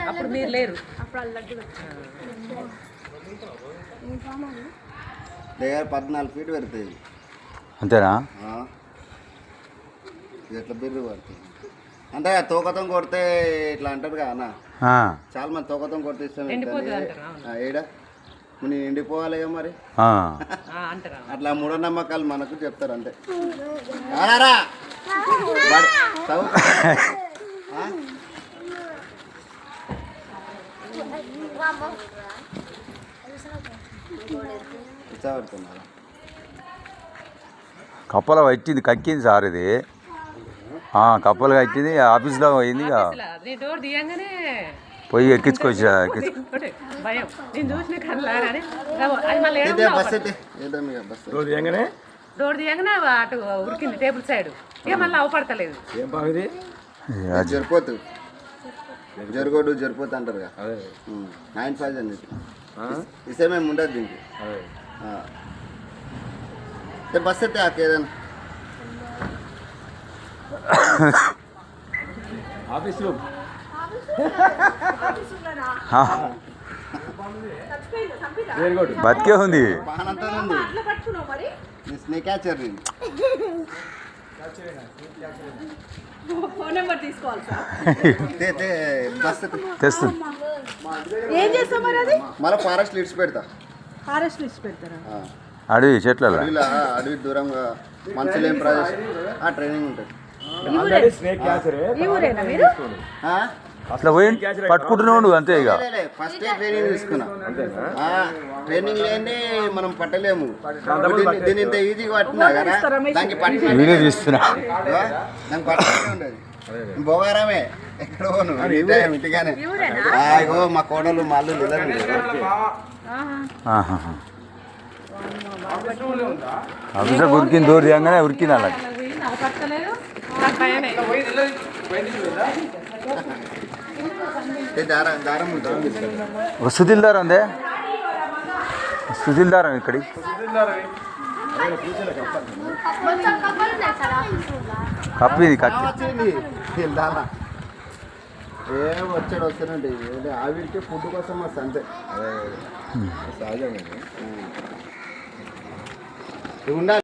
అప్పుడు మీరు లేరు. దగ్గర 14 ఫీట్ పెడుతుంది అంతేనా? ఎట్లా బిర్రు పడుతుంది అంటే తోకతం కొడితే ఇట్లా అంటారు కదా అన్న. చాలా మంది తోకతం కొడితే ఇష్టం ఏడా నేను ఎండిపోవాలి మరి అట్లా మూఢనమ్మకాలు మనకు చెప్తారు అంతే. కప్పల వచ్చింది కక్కింది సార్ ఇది. కప్పలు కట్టింది ఆఫీస్లో పోయింది. పోయి ఎక్కించుకొచ్చా డోర్ దిగంగానే అటు ఉరికింది టేబుల్ సైడ్. ఇక మళ్ళీ అవపడతలేదు. జరిపోతుంది జరగడు జరిపోతా అంటారు 9 అని ఇసేమేమి ఉండదు దీనికి. బస్ అయితే ఏదైనా ఆఫీస్ రూమ్ బతికే ఉంది. స్నేక్ క్యాచర్ తెస్తుంది. మళ్ళీ ఫారెస్ట్ లిడ్స్ పెడతా. అడవి చెట్లలో అడవి దూరంగా మనుషులు ఏం ప్రదేశం ట్రైనింగ్ ఉంటుంది. అట్లా పోయి పట్టుకుంటున్నాడు అంతే. ఇక ఫస్ట్ ట్రైనింగ్ తీసుకున్నా. ట్రైనింగ్ లేని మనం పట్టలేము. దీని ఇంత ఈజీగా పట్టినా కదా దానికి వీడియో తీస్తున్నా. దానికి పట్టలే ఉండదు. బోగారమే ఎక్కడ పోను ఇంటిగానే. మా కోడలు మళ్ళీ ఆఫీసర్ ఉరికింది. దూరం దిగంగానే ఉరికింది అలా. సుధీల్ దారం ఉందే. సుధీల్ దారం ఇక్కడి కప్పి వచ్చింది. ఏం వచ్చాడు వస్తానండి ఆవిరికి ఫుడ్ కోసం వస్తా అంతే. సహజంగా ఉండాలి.